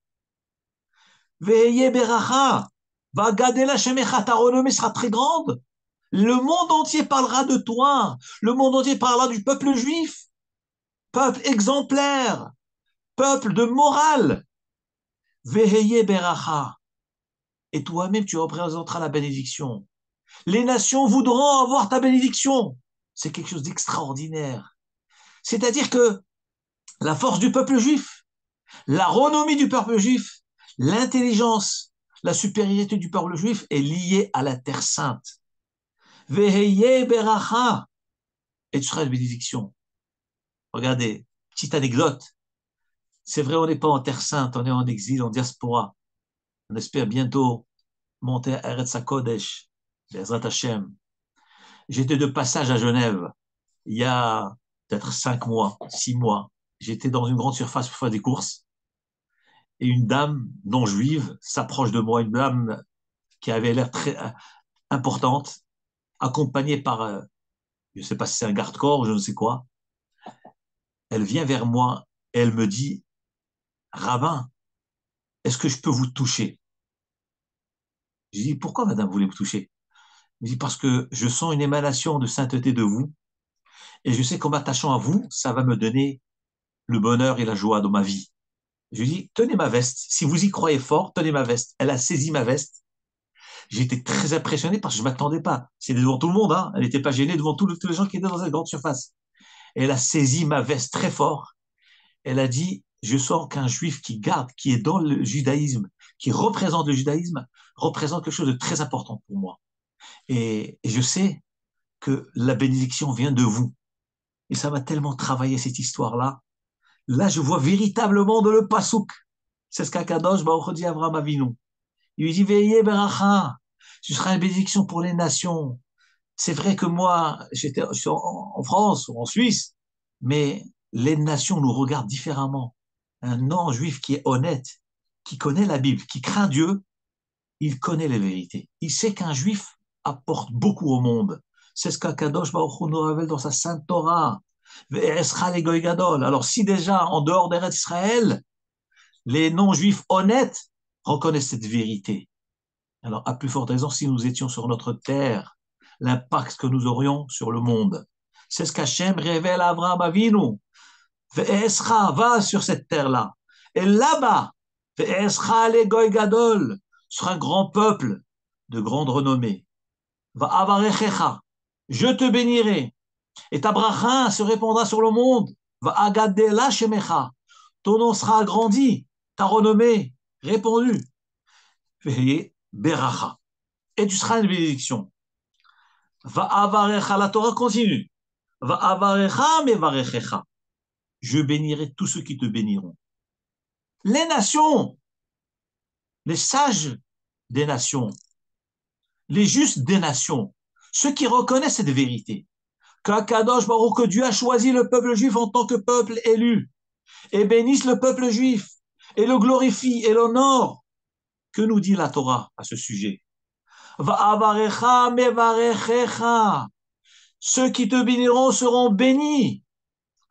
Ve'eye beracha, va garder la shemecha, ta renommée sera très grande. Le monde entier parlera de toi. Le monde entier parlera du peuple juif. Peuple exemplaire. Peuple de morale. Veheye beracha. Et toi-même, tu représenteras la bénédiction. Les nations voudront avoir ta bénédiction. C'est quelque chose d'extraordinaire. C'est-à-dire que la force du peuple juif, la renommée du peuple juif, l'intelligence, la supériorité du peuple juif est liée à la terre sainte. Veheye beracha. Et tu seras une bénédiction. Regardez, petite anecdote. C'est vrai, on n'est pas en terre sainte, on est en exil, en diaspora. On espère bientôt monter à Eretz HaKodesh, Bezrat Hashem. J'étais de passage à Genève il y a peut-être 5 mois, 6 mois. J'étais dans une grande surface pour faire des courses et une dame non juive s'approche de moi, une dame qui avait l'air très importante, accompagnée par, je ne sais pas si c'est un garde-corps ou je ne sais quoi. Elle vient vers moi et elle me dit, Rabbin, est-ce que je peux vous toucher? Je dis, pourquoi madame, vous voulez me toucher? Elle me dit, parce que je sens une émanation de sainteté de vous et je sais qu'en m'attachant à vous, ça va me donner le bonheur et la joie dans ma vie. Je lui dis, tenez ma veste. Si vous y croyez fort, tenez ma veste. Elle a saisi ma veste. J'ai été très impressionné parce que je ne m'attendais pas. C'était devant tout le monde, hein. Elle n'était pas gênée devant tous les gens qui étaient dans cette grande surface. Et elle a saisi ma veste très fort. Elle a dit, je sens qu'un juif qui garde, qui est dans le judaïsme, qui représente le judaïsme, représente quelque chose de très important pour moi. Et je sais que la bénédiction vient de vous. Et ça m'a tellement travaillé cette histoire-là. Là, je vois véritablement de le pasouk. C'est ce qu'Akadosh Baruch Hu dit à Avraham Avinu. Il lui dit, Veillez beracha, ce sera une bénédiction pour les nations. C'est vrai que moi, je suis en France ou en Suisse, mais les nations nous regardent différemment. Un non-juif qui est honnête, qui connaît la Bible, qui craint Dieu, il connaît les vérités. Il sait qu'un juif apporte beaucoup au monde. C'est ce qu'Akadosh Baruch Hu nous révèle dans sa sainte Torah. Ve'esra le goy gadol. Alors si déjà, en dehors d'Eretz Israël, les non-juifs honnêtes reconnaissent cette vérité, alors à plus forte raison si nous étions sur notre terre, l'impact que nous aurions sur le monde. C'est ce qu'Hachem révèle à Avraham Avinu. Ve'esra, va sur cette terre-là. Et là-bas, Ve'esra le goy gadol, sera un grand peuple de grande renommée. Va avarechecha, je te bénirai. Et ta bracha se répandra sur le monde. Va agadela shemecha, ton nom sera agrandi, ta renommée répandue. Veillez beracha, et tu seras une bénédiction. Va avarecha, la Torah continue. Va avarecha mevarechecha, je bénirai tous ceux qui te béniront. Les nations, les sages des nations, les justes des nations, ceux qui reconnaissent cette vérité, qu'Akadosh Baruch, que Dieu a choisi le peuple juif en tant que peuple élu, et bénisse le peuple juif, et le glorifie et l'honore. Que nous dit la Torah à ce sujet? Va'avarecha mevarechecha. Ceux qui te béniront seront bénis.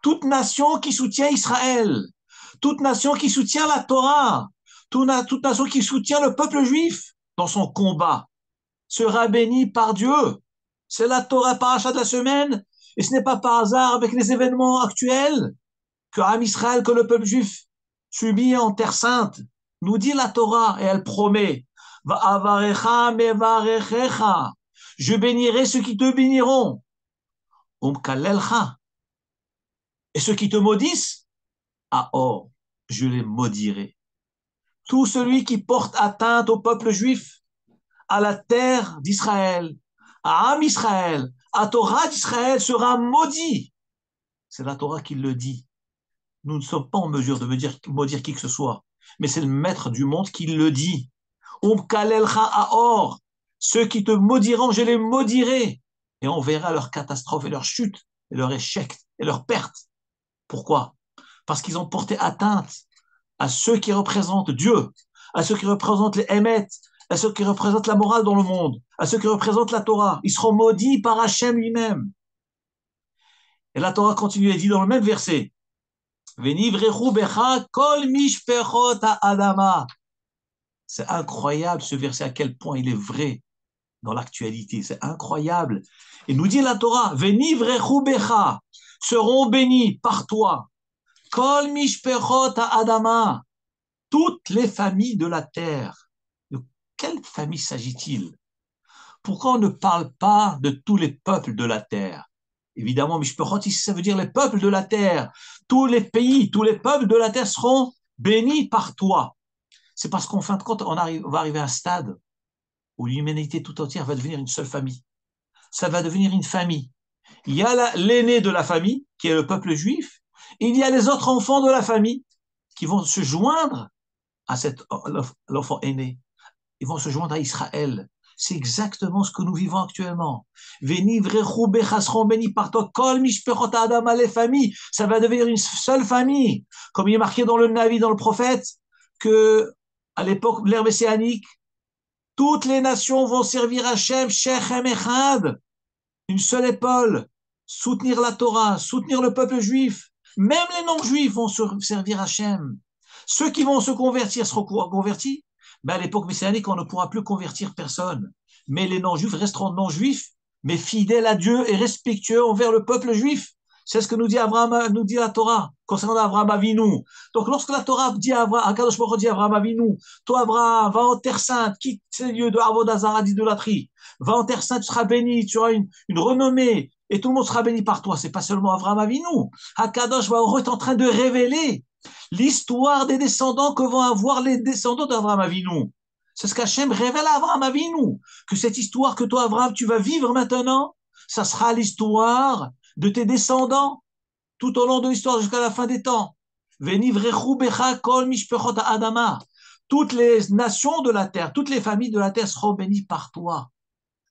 Toute nation qui soutient Israël, toute nation qui soutient la Torah, toute nation qui soutient le peuple juif dans son combat sera bénie par Dieu. C'est la Torah paracha de la semaine, et ce n'est pas par hasard avec les événements actuels que Am Israël, que le peuple juif subit en terre sainte. Nous dit la Torah et elle promet Va'avarecha mevarechecha. Je bénirai ceux qui te béniront. Umkalelcha. Et ceux qui te maudissent, ah oh, je les maudirai. Tout celui qui porte atteinte au peuple juif, à la terre d'Israël, à Am Israël, à Torah d'Israël sera maudit. C'est la Torah qui le dit. Nous ne sommes pas en mesure de maudire qui que ce soit, mais c'est le maître du monde qui le dit. Umkalelcha aor. Ceux qui te maudiront, je les maudirai. Et on verra leur catastrophe et leur chute, et leur échec, et leur perte. Pourquoi? Parce qu'ils ont porté atteinte à ceux qui représentent Dieu, à ceux qui représentent les Hémet, à ceux qui représentent la morale dans le monde, à ceux qui représentent la Torah. Ils seront maudits par Hachem lui-même. Et la Torah continue et dit dans le même verset, Venivrechu becha kol mishpechot ha'adama. C'est incroyable ce verset, à quel point il est vrai dans l'actualité. C'est incroyable. Et nous dit la Torah, Venivrechu becha, seront bénis par toi. Kol mishpechot ha'adama. Toutes les familles de la terre. De quelle famille s'agit-il? Pourquoi on ne parle pas de tous les peuples de la terre? Évidemment, Mishpechot, ici, ça veut dire les peuples de la terre. Tous les pays, tous les peuples de la terre seront bénis par toi. C'est parce qu'en fin de compte, on va arriver à un stade où l'humanité tout entière va devenir une seule famille. Ça va devenir une famille. Il y a l'aîné de la famille, qui est le peuple juif. Et il y a les autres enfants de la famille qui vont se joindre à l'enfant aîné. Ils vont se joindre à Israël. C'est exactement ce que nous vivons actuellement. Venivrechu becha, seront bénis par toi. Kol mishpechot ha'adama, les familles. Ça va devenir une seule famille. Comme il est marqué dans le Navi, dans le prophète, que à l'époque, l'ère messianique, toutes les nations vont servir Hachem, Shechem Echad, une seule épaule, soutenir la Torah, soutenir le peuple juif. Même les non-juifs vont servir Hachem. Ceux qui vont se convertir seront convertis. Mais à l'époque messianique, on ne pourra plus convertir personne. Mais les non-juifs resteront non-juifs, mais fidèles à Dieu et respectueux envers le peuple juif. C'est ce que nous dit Abraham, nous dit la Torah concernant Abraham Avinu. Donc, lorsque la Torah dit à Abraham, Akadosh Baruch Hu dit à Abraham Avinu, toi Abraham, va en terre sainte, quitte ces lieux de Avodah Zarah, d'idolâtrie, va en terre sainte, tu seras béni, tu auras une renommée, et tout le monde sera béni par toi. C'est pas seulement Abraham Avinu. Akadosh Baruch Hu est en train de révéler l'histoire des descendants que vont avoir les descendants d'Abraham Avinu. C'est ce qu'Hachem révèle à Abraham Avinu, que cette histoire que toi, Abraham, tu vas vivre maintenant, ça sera l'histoire de tes descendants tout au long de l'histoire jusqu'à la fin des temps. Venivrechu becha kol mishpechot ha'adama. Toutes les nations de la terre, toutes les familles de la terre seront bénies par toi.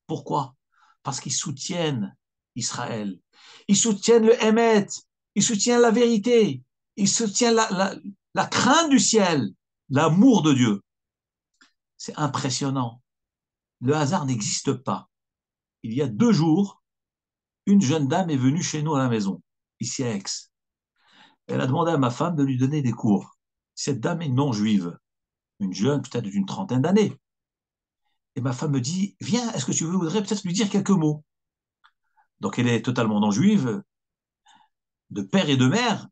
Pourquoi? Parce qu'ils soutiennent Israël. Ils soutiennent le Hémet. Ils soutiennent la vérité. Ils soutiennent la crainte du ciel, l'amour de Dieu. C'est impressionnant. Le hasard n'existe pas. Il y a 2 jours, une jeune dame est venue chez nous à la maison, ici à Aix. Elle a demandé à ma femme de lui donner des cours. Cette dame est non juive, une jeune peut-être d'une trentaine d'années. Et ma femme me dit, viens, est-ce que tu voudrais peut-être lui dire quelques mots? Donc elle est totalement non juive, de père et de mère.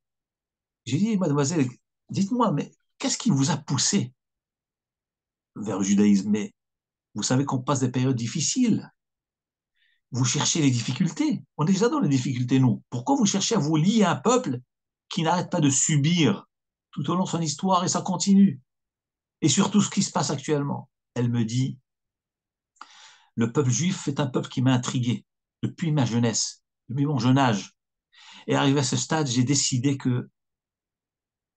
J'ai dit, mademoiselle, dites-moi, mais qu'est-ce qui vous a poussé vers le judaïsme? Mais vous savez qu'on passe des périodes difficiles. Vous cherchez les difficultés. On est déjà dans les difficultés, nous. Pourquoi vous cherchez à vous lier à un peuple qui n'arrête pas de subir tout au long de son histoire et ça continue? Et surtout ce qui se passe actuellement. Elle me dit, le peuple juif est un peuple qui m'a intrigué depuis ma jeunesse, depuis mon jeune âge. Et arrivé à ce stade, j'ai décidé que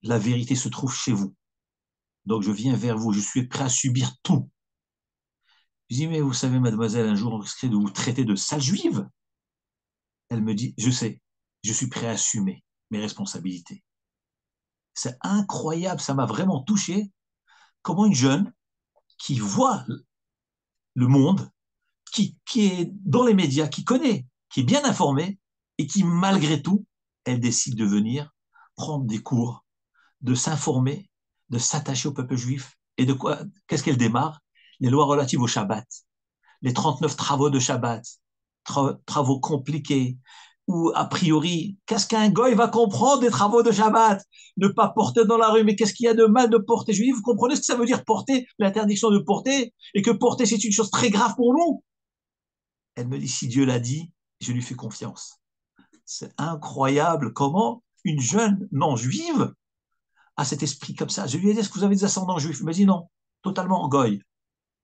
la vérité se trouve chez vous. Donc je viens vers vous, je suis prêt à subir tout. Je dis, mais vous savez, mademoiselle, un jour on risquerait de vous traiter de sale juive. Elle me dit, je sais, je suis prêt à assumer mes responsabilités. C'est incroyable, ça m'a vraiment touché. Comment une jeune qui voit le monde, qui est dans les médias, qui connaît, qui est bien informée et qui, malgré tout, elle décide de venir prendre des cours, de s'informer, de s'attacher au peuple juif. Et de quoi? Qu'est-ce qu'elle démarre? Les lois relatives au Shabbat, les 39 travaux de Shabbat, travaux compliqués, où a priori, qu'est-ce qu'un goy va comprendre des travaux de Shabbat? Ne pas porter dans la rue, mais qu'est-ce qu'il y a de mal de porter juif? Vous comprenez ce que ça veut dire porter, l'interdiction de porter, et que porter c'est une chose très grave pour nous? Elle me dit, si Dieu l'a dit, je lui fais confiance. C'est incroyable comment une jeune non-juive a cet esprit comme ça. Je lui ai dit, est-ce que vous avez des ascendants juifs? Il m'a dit non, totalement goy,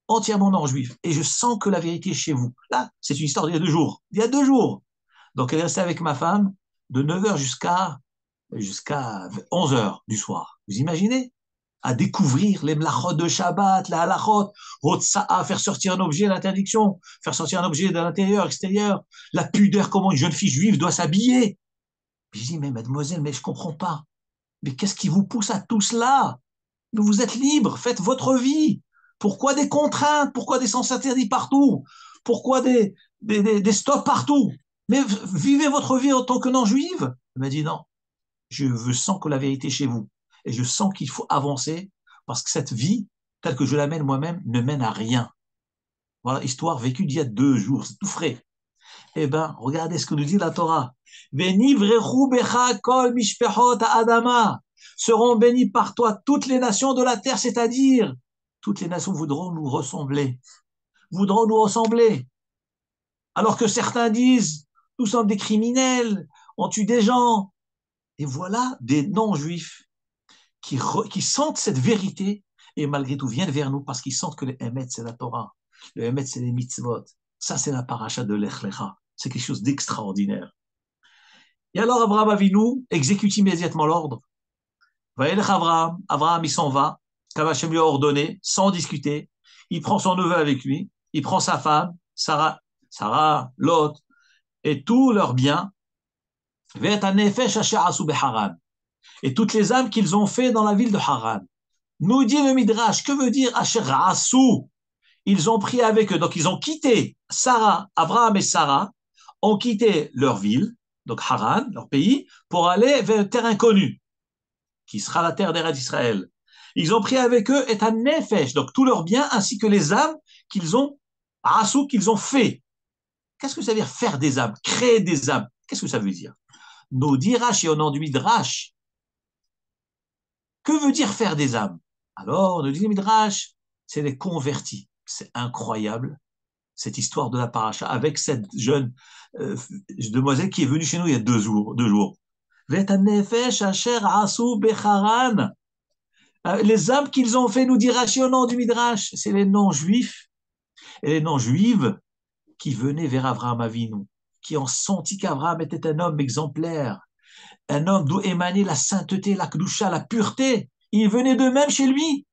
entièrement non-juif. Et je sens que la vérité est chez vous. Là, c'est une histoire d'il y a 2 jours. Il y a 2 jours. Donc, elle est restée avec ma femme de 9h jusqu'à 11h du soir. Vous imaginez? À découvrir les mlachot de Shabbat, la halachot, à faire sortir un objet, l'interdiction, faire sortir un objet de l'intérieur, extérieur, la pudeur, comment une jeune fille juive doit s'habiller. Puis je dis, mais mademoiselle, mais je comprends pas. Mais qu'est-ce qui vous pousse à tout cela? Vous êtes libre, faites votre vie. Pourquoi des contraintes? Pourquoi des sens interdits partout? Pourquoi des stops partout? Mais vivez votre vie en tant que non-juive. Elle m'a dit non, je sens que la vérité est chez vous. Et je sens qu'il faut avancer parce que cette vie, telle que je la mène moi-même, ne mène à rien. Voilà, histoire vécue d'il y a 2 jours, c'est tout frais. Eh bien, regardez ce que nous dit la Torah. Venivrechu becha kol mishpechot adama. Seront bénis par toi toutes les nations de la terre, c'est-à-dire toutes les nations voudront nous ressembler. Voudront nous ressembler. Alors que certains disent, nous sommes des criminels, on tue des gens. Et voilà des non-juifs qui sentent cette vérité et malgré tout viennent vers nous parce qu'ils sentent que le Emet, c'est la Torah. Le Emet, c'est les mitzvot. Ça, c'est la paracha de Lech Lecha. C'est quelque chose d'extraordinaire. Et alors, Abraham Avinu exécute immédiatement l'ordre. Vaelech Abraham, Abraham, il s'en va, comme Hachem lui a ordonné, sans discuter. Il prend son neveu avec lui, il prend sa femme, Sarah, Lot, et tous leurs biens. Et toutes les âmes qu'ils ont fait dans la ville de Haran. Nous dit le Midrash, que veut dire Asher Asu? Ils ont pris avec eux, donc ils ont quitté Sarah, Abraham et Sarah, ont quitté leur ville, donc Haran, leur pays, pour aller vers une terre inconnue, qui sera la terre d'Eretz Israël. Ils ont pris avec eux et un nefesh, donc tous leurs biens, ainsi que les âmes qu'ils ont, Asu, qu'ils ont fait. Qu'est-ce que ça veut dire faire des âmes, créer des âmes? Qu'est-ce que ça veut dire? Nous dit Rashi au nom du Midrash. Que veut dire faire des âmes? Alors, nous dit le Midrash, c'est les convertis. C'est incroyable, cette histoire de la paracha, avec cette jeune demoiselle qui est venue chez nous il y a 2 jours. Les âmes qu'ils ont fait, nous dit Rashi au nom du Midrash, c'est les non-juifs et les non-juives qui venaient vers Abraham Avinu, qui ont senti qu'Abraham était un homme exemplaire, un homme d'où émanait la sainteté, la kedusha, la pureté. Ils venaient d'eux-mêmes chez lui.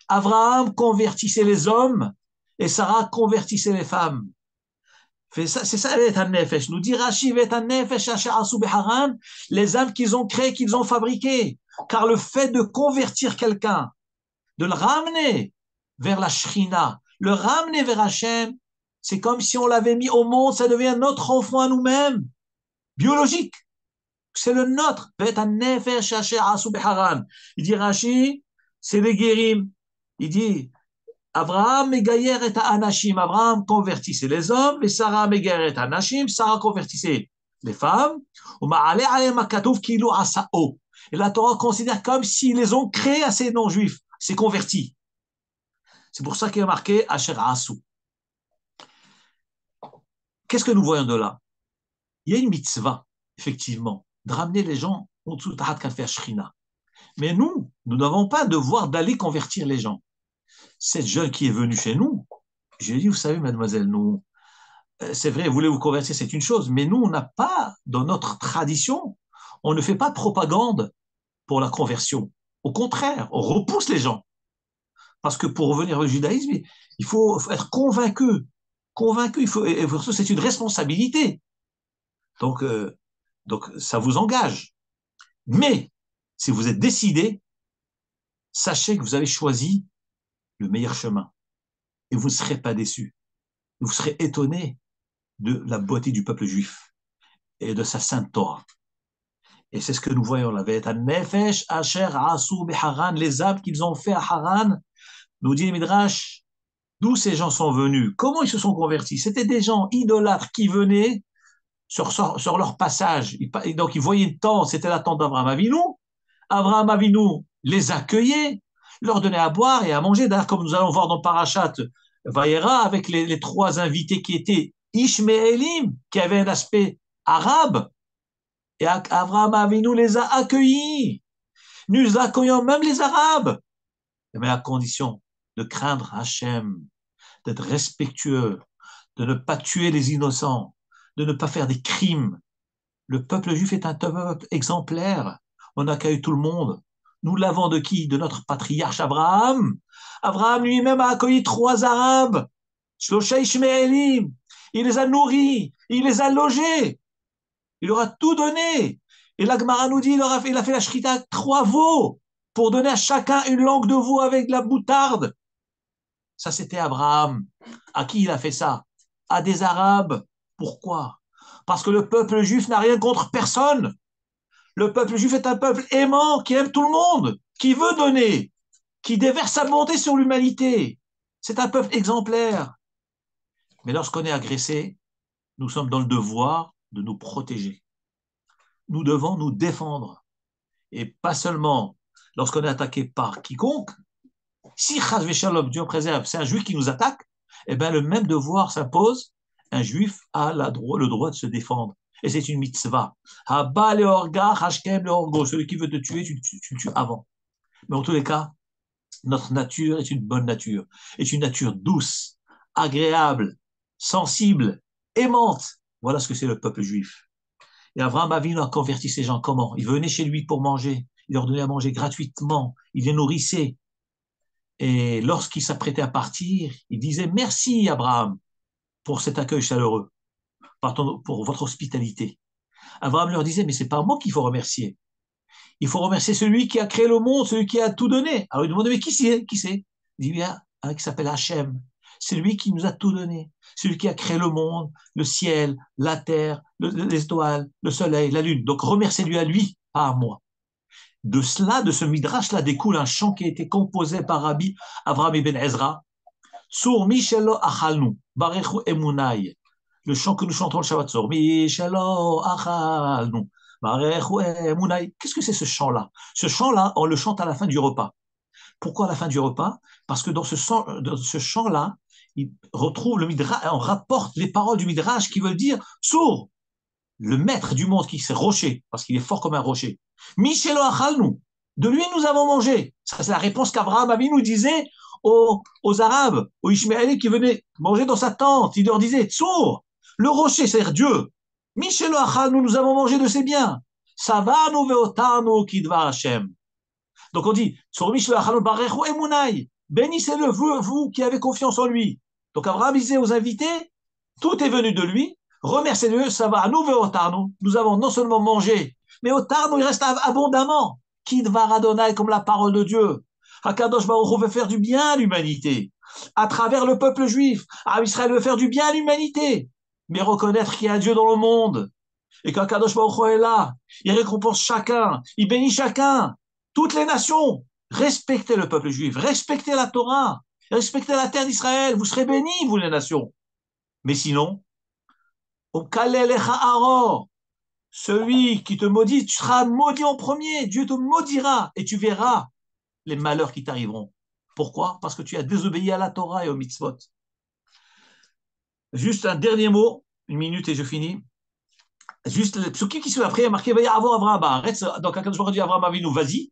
Abraham convertissait les hommes et Sarah convertissait les femmes. C'est ça, nous dit Rashi, les âmes qu'ils ont créées, qu'ils ont fabriquées. Car le fait de convertir quelqu'un, de le ramener vers la Shrina, le ramener vers Hachem, c'est comme si on l'avait mis au monde, ça devient notre enfant à nous-mêmes, biologique. C'est le nôtre. Il dit Rashi, c'est les guérim. Il dit Abraham Megayer et Anashim. Abraham convertissait les hommes, et Sarah Megayer et Anashim. Sarah convertissait les femmes. Et la Torah considère comme s'ils les ont créés à ces non-juifs, ces convertis. C'est pour ça qu'il est marqué Asher Asu. Qu'est-ce que nous voyons de là? Il y a une mitzvah, effectivement, de ramener les gens en dessous de Tahat Kafé Shrina. Mais nous n'avons pas devoir d'aller convertir les gens. Cette jeune qui est venue chez nous, je lui ai dit, vous savez, mademoiselle, nous, c'est vrai, vous voulez vous convertir, c'est une chose, mais nous, on n'a pas, dans notre tradition, on ne fait pas de propagande pour la conversion. Au contraire, on repousse les gens. Parce que pour revenir au judaïsme, il faut être convaincu. Convaincu, c'est une responsabilité. Donc, ça vous engage. Mais, si vous êtes décidé, sachez que vous avez choisi le meilleur chemin et vous ne serez pas déçus. Vous serez étonnés de la beauté du peuple juif et de sa sainte Torah. Et c'est ce que nous voyons là. Nefesh Asher Asu Haran, les âmes qu'ils ont fait à Haran, nous dit Midrash, d'où ces gens sont venus, comment ils se sont convertis. C'était des gens idolâtres qui venaient sur leur passage. Donc ils voyaient une tente, c'était la tente d'Abraham Avinu. Abraham Avinu les accueillait, leur donnait à boire et à manger. D'ailleurs, comme nous allons voir dans Parashat Vayera, avec les trois invités qui étaient Ishmaélim, qui avaient un aspect arabe, et Abraham Avinu les a accueillis. Nous accueillons même les Arabes, mais à condition de craindre Hachem, d'être respectueux, de ne pas tuer les innocents, de ne pas faire des crimes. Le peuple juif est un peuple exemplaire. On accueille tout le monde. Nous l'avons de qui? De notre patriarche Abraham. Abraham lui-même a accueilli 3 Arabes, Shlosha Ishmaélim. Il les a nourris, il les a logés. Il leur a tout donné. Et la Gemara nous dit, il a fait la shrita avec 3 veaux pour donner à chacun une langue de veau avec de la moutarde. Ça, c'était Abraham. À qui il a fait ça? À des Arabes. Pourquoi? Parce que le peuple juif n'a rien contre personne. Le peuple juif est un peuple aimant, qui aime tout le monde, qui veut donner, qui déverse sa bonté sur l'humanité. C'est un peuple exemplaire. Mais lorsqu'on est agressé, nous sommes dans le devoir de nous protéger. Nous devons nous défendre. Et pas seulement lorsqu'on est attaqué par quiconque. Si Chas Veshalom, Dieu préserve, c'est un juif qui nous attaque, eh bien le même devoir s'impose. Un juif a le droit de se défendre. Et c'est une mitzvah. Haba leorga, hashkem leorgo. Celui qui veut te tuer, tu le tues avant. Mais en tous les cas, notre nature est une bonne nature. Est une nature douce, agréable, sensible, aimante. Voilà ce que c'est le peuple juif. Et Abraham Avinu a converti ces gens comment? Il venait chez lui pour manger. Il leur donnait à manger gratuitement. Il les nourrissait. Et lorsqu'il s'apprêtait à partir, il disait merci Abraham pour cet accueil chaleureux, pour votre hospitalité. Abraham leur disait mais c'est pas moi qu'il faut remercier. Il faut remercier celui qui a créé le monde, celui qui a tout donné. Alors il demandait mais qui c'est? Qui c'est? Il dit bien un qui s'appelle Hachem. C'est lui qui nous a tout donné. Celui qui a créé le monde, le ciel, la terre, les étoiles, le soleil, la lune. Donc remerciez-lui à lui, pas à moi. De cela, de ce midrash-là, découle un chant qui a été composé par Rabbi Avraham ibn Ezra. Sur Michelo Achalnu, Barechu Emunai. Le chant que nous chantons le Shabbat Sur Michelo Achalnu, Barechu Emunai. Qu'est-ce que c'est ce chant-là? Ce chant-là, on le chante à la fin du repas. Pourquoi à la fin du repas? Parce que dans ce chant-là, il retrouve le midrash, on rapporte les paroles du midrash qui veulent dire Sour, le maître du monde qui c'est rocher, parce qu'il est fort comme un rocher. Michelo Achalnu, de lui nous avons mangé. Ça, c'est la réponse qu'Abraham Avinu disait aux Arabes, aux Ishmaélites qui venaient manger dans sa tente. Il leur disait Sour, le rocher, c'est-à-dire Dieu. Michelo Achalnu, nous avons mangé de ses biens. Savanu veotanu kidvar Hashem. Donc on dit, bénissez-le, vous qui avez confiance en lui. Donc Abraham disait aux invités, tout est venu de lui, remerciez-le, ça va à nous, nous avons non seulement mangé, mais au tarno, il reste abondamment. Kidvar Adonai, comme la parole de Dieu. Hakadosh Baruch Hu veut faire du bien à l'humanité, à travers le peuple juif. Israël veut faire du bien à l'humanité, mais reconnaître qu'il y a un Dieu dans le monde, et qu'Hakadosh Baruch Hu est là, il récompense chacun, il bénit chacun. Toutes les nations, respectez le peuple juif, respectez la Torah, respectez la terre d'Israël, vous serez bénis, vous les nations. Mais sinon, celui qui te maudit, tu seras maudit en premier, Dieu te maudira et tu verras les malheurs qui t'arriveront. Pourquoi? Parce que tu as désobéi à la Torah et au mitzvot. Juste un dernier mot, 1 minute et je finis. Juste le psukim qui suit après, il y a marqué avant Abraham. Donc, quand je dis Abraham Avinu, vas-y.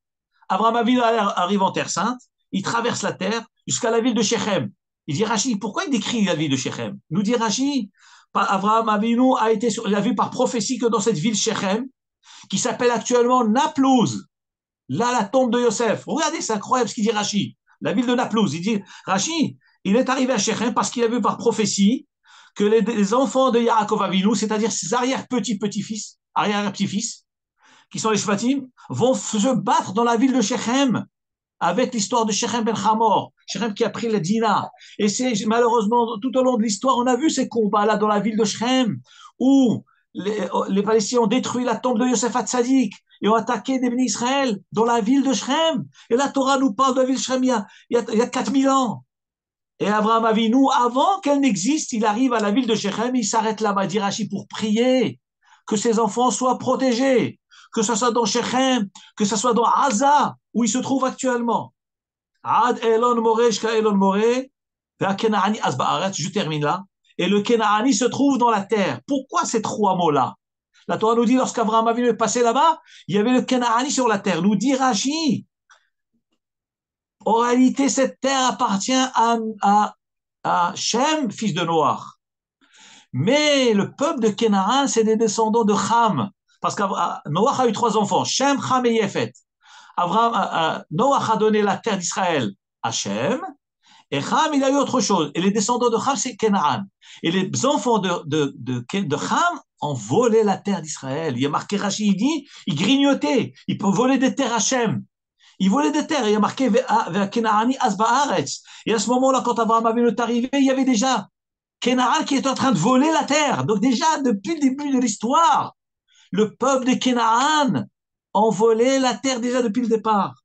Abraham Avinu arrive en Terre Sainte, il traverse la terre jusqu'à la ville de Shechem. Il dit Rashi, pourquoi il décrit la ville de Shechem? Nous dit Rashi, Abraham Avinu il a vu par prophétie que dans cette ville Shechem, qui s'appelle actuellement Naplouse, là la tombe de Yosef. Regardez, c'est incroyable ce qu'il dit Rashi. La ville de Naplouse. Il dit Rashi, il est arrivé à Shechem parce qu'il a vu par prophétie que les enfants de Yaakov Avinu, c'est-à-dire ses arrière-petits-petits-fils, arrière-petits-fils, qui sont les Shvatim, vont se battre dans la ville de Shechem avec l'histoire de Shechem ben Hamor, Shechem qui a pris le Dina. Et c'est malheureusement, tout au long de l'histoire, on a vu ces combats-là dans la ville de Shechem, où les Palestiniens ont détruit la tombe de Yosef Hatzadik et ont attaqué des bénis Israël dans la ville de Shechem. Et la Torah nous parle de la ville de Shechem il y a 4000 ans. Et Abraham Avinu, avant qu'elle n'existe, il arrive à la ville de Shechem, il s'arrête là-bas, dit Rashi, pour prier que ses enfants soient protégés, que ce soit dans Shechem, que ce soit dans Aza, où il se trouve actuellement. Ad Elon Moreh, Shka Elon Moreh, Kenaani Asba'aret, je termine là. Et le Kenaani se trouve dans la terre. Pourquoi ces trois mots-là? La Torah nous dit, lorsqu'Abraham Avinu est passé là-bas, il y avait le Kenaani sur la terre. Nous dit Rashi, en réalité, cette terre appartient à Shem, fils de Noach. Mais le peuple de Canaan, c'est des descendants de Ham. Parce que Noach a eu trois enfants, Shem, Ham et Yefet. Noach a donné la terre d'Israël à Shem, et Ham, il a eu autre chose. Et les descendants de Ham, c'est Canaan. Et les enfants de Ham ont volé la terre d'Israël. Il y a marqué, Rashi, il dit, ils grignotaient, ils peuvent voler des terres à Shem. Ils volaient des terres. Il y a marqué Kenaani Asba'aretz. Et à ce moment-là, quand Abraham Avinu est arrivé, il y avait déjà Kenaan qui est en train de voler la terre. Donc déjà, depuis le début de l'histoire, le peuple de Kenaan ont volé la terre déjà depuis le départ.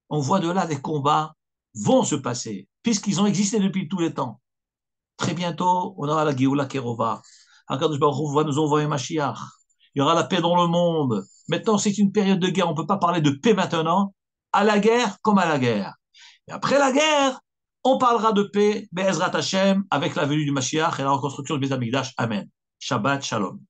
On voit de là des combats vont se passer, puisqu'ils ont existé depuis tous les temps. Très bientôt, on aura la Géoula Kerova. HaKadosh Baruch Hu va nous envoyer Mashiach. Il y aura la paix dans le monde. Maintenant, c'est une période de guerre. On ne peut pas parler de paix maintenant. À la guerre comme à la guerre. Et après la guerre, on parlera de paix, Be'ezrat Hashem, avec la venue du Mashiach et la reconstruction du Beth Amikdash. Amen. Shabbat Shalom.